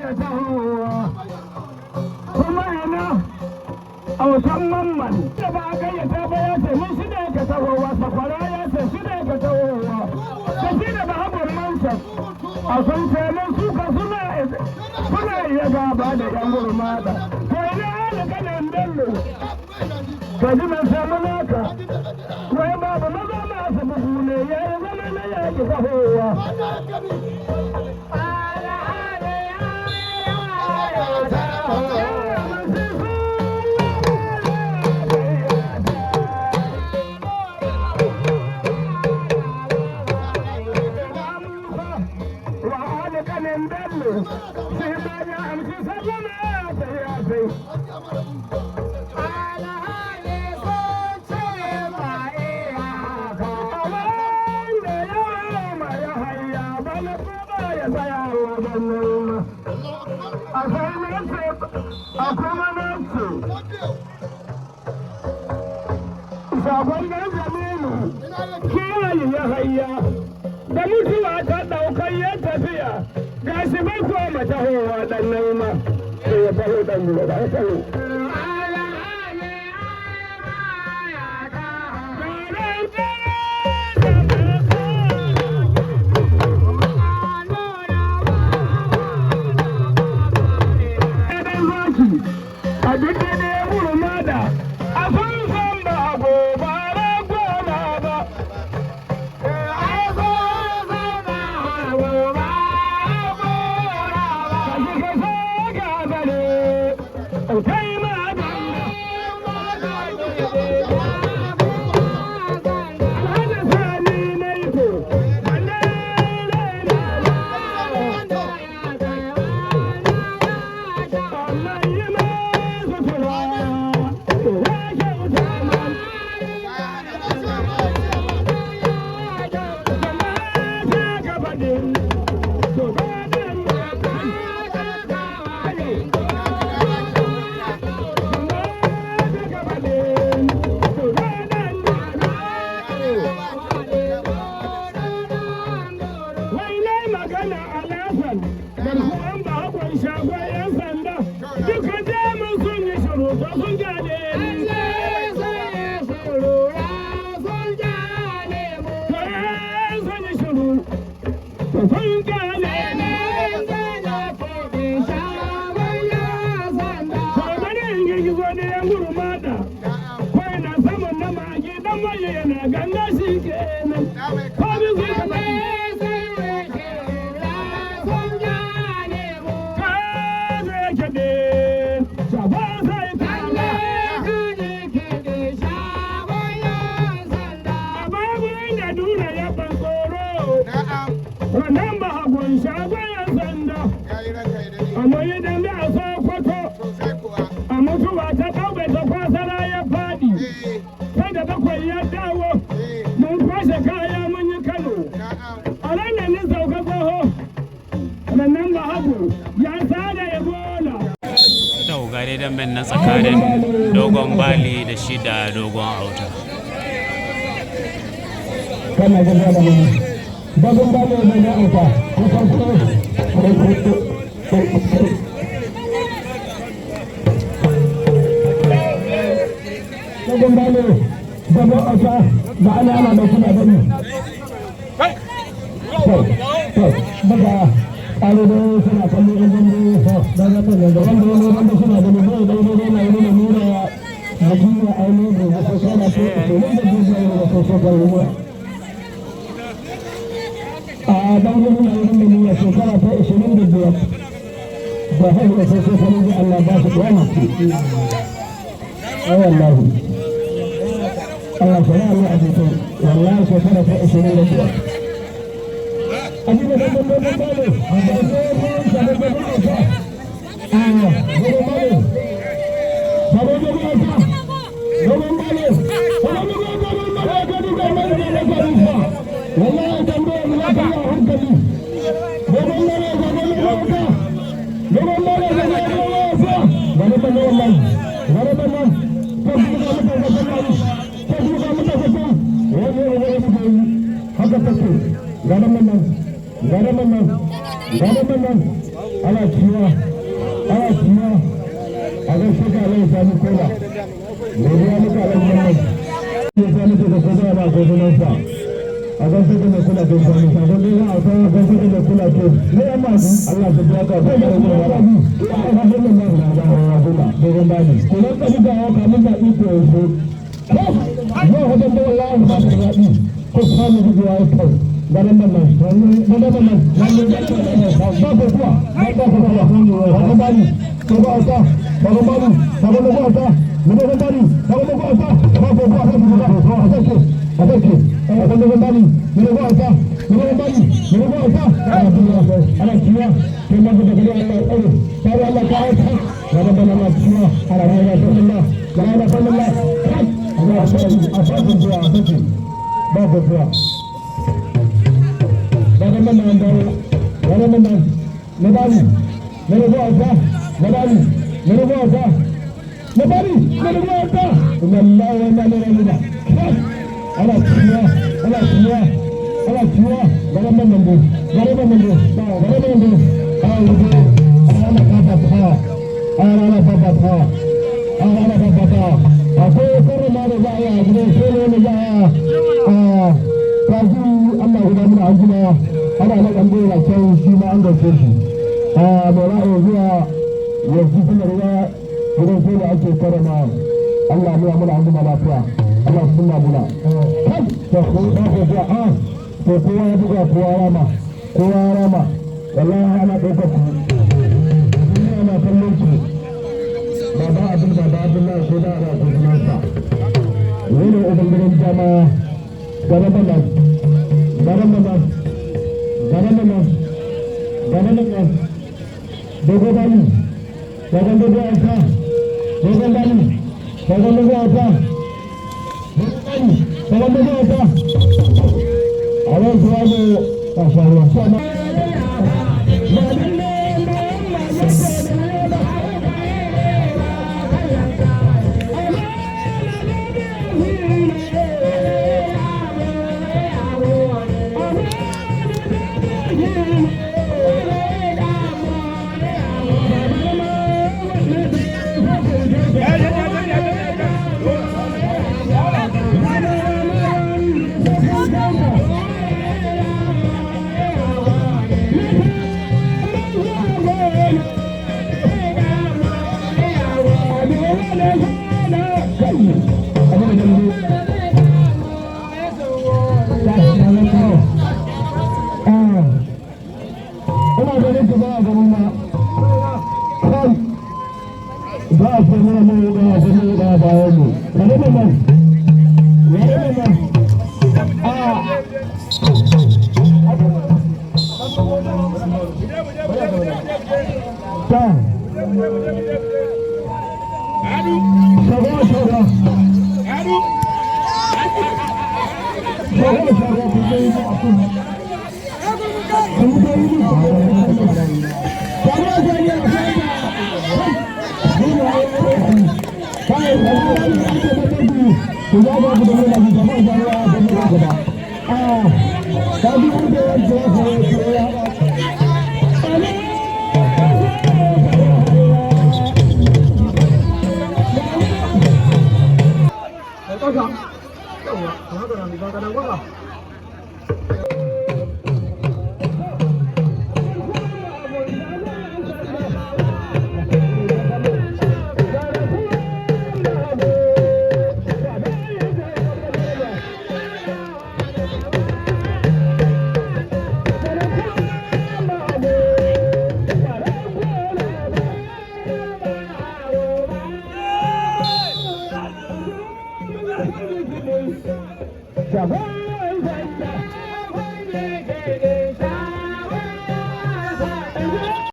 ya tahowa kuma yana autan mamman da ba a gayyata ba ya ce mun shi ne ka tahowa sakwara ya ce shi ne ka tahowa da shi da bahabon mansa a sun ce mun suka suna iya gaba da yan gurmada to ina da kanan bello ka ji mai samu naka wai babu maza masu bugu ne ya yi zama na yaƙi tahowa Sabon ɗan Jamilu kiyaye ya hayya da mutuwa ta ɗaukar ya tafiya ga shi bai koma tahowa ɗan naima sai ya taho ɗan gura ba ya taho. A duk da ne murmada a fanfan ba a gobara goma ba. Kaji ka so gabare, kai ma Alhaji Sani na yi ko, wannan ba hagun shagon yan sanda amma idan da a sokoto a mutuwa ta ɗauke ta kwasara ya faɗi sai da bakwai ya dawo mun kwashe kaya mun yi kano a ranar ni sauka tsoho wannan ba hagu ya sada ebola yau ga dai damben na tsakanin dogon bali da shi da dogon auta Dogon balo da na auta ko farko dogon balo da na auta da ana da kuma gani daga ɗalibai suna kallo in gani da wanda suna gani bai daidai na yi nuna ya jiya ainihin da wasu sana ko da jiya da wasu sana a dangane da yin da ya shekara ta 25 da haihuwa sai sai sanin da Allah ba su ɗaya mace wallahi Allah shari'a ne a jikin wallahi shekara ta 25 abin da ɗan ɗan ɗan ɗan a da ɗan ɗan ɗan ɗan ɗan Gada gaban nan ana ciwa a ga shaka lai sami kola godiya muka alhamdulillah ya sami ce da kowa ba ko sunan sa a ga shaka mai kula da sami sabon da za a san ga shaka mai kula to ne amma Allah ta biya ka sai da wani wani alhamdulillah na ga Abdullah dogon bani ko nan ka buga wa kamun da iko so ko hadan da wallahi ba ta zabi ko samu buga ya kai gaban nan gaban nan ba ko kuwa ba ko kuwa bani ko ba ta bago bago bago bago ata bago bani bago bago ata bago bago ata bago atake atake bago bani bago ata bago bani bago ata ana kiya ke ma da gari Allah tsare sai Allah ka ata bago bani Allah kiya ala ya sallallahu la sallallahu Allah asabu du'a atake bago du'a bago nan nan dawo bago nan nabali bago ata nabali Mereka Nabari, mereka Allah wa Nabari. Anak tua, garam menunggu. Anak kata. Aku korang ada saya, kita selalu saya. Kaji Allah sudah mengajinya. Anak ambil macam cuma anggap sesi. Mereka juga yanzu sanarwa gidan sai da ake karama Allah mu amuna an gama lafiya Allah sunna muna kan to ko da ko ga to kowa ya buga kowa rama wallahi ana dauka ku ana kallon ki baba Abdullahi ko da ra ko nan sa wani ubangaren jama'a garan dogo bani Jangan lupa apa, jangan lupa apa. Awal selalu masyarakat sama. Jabal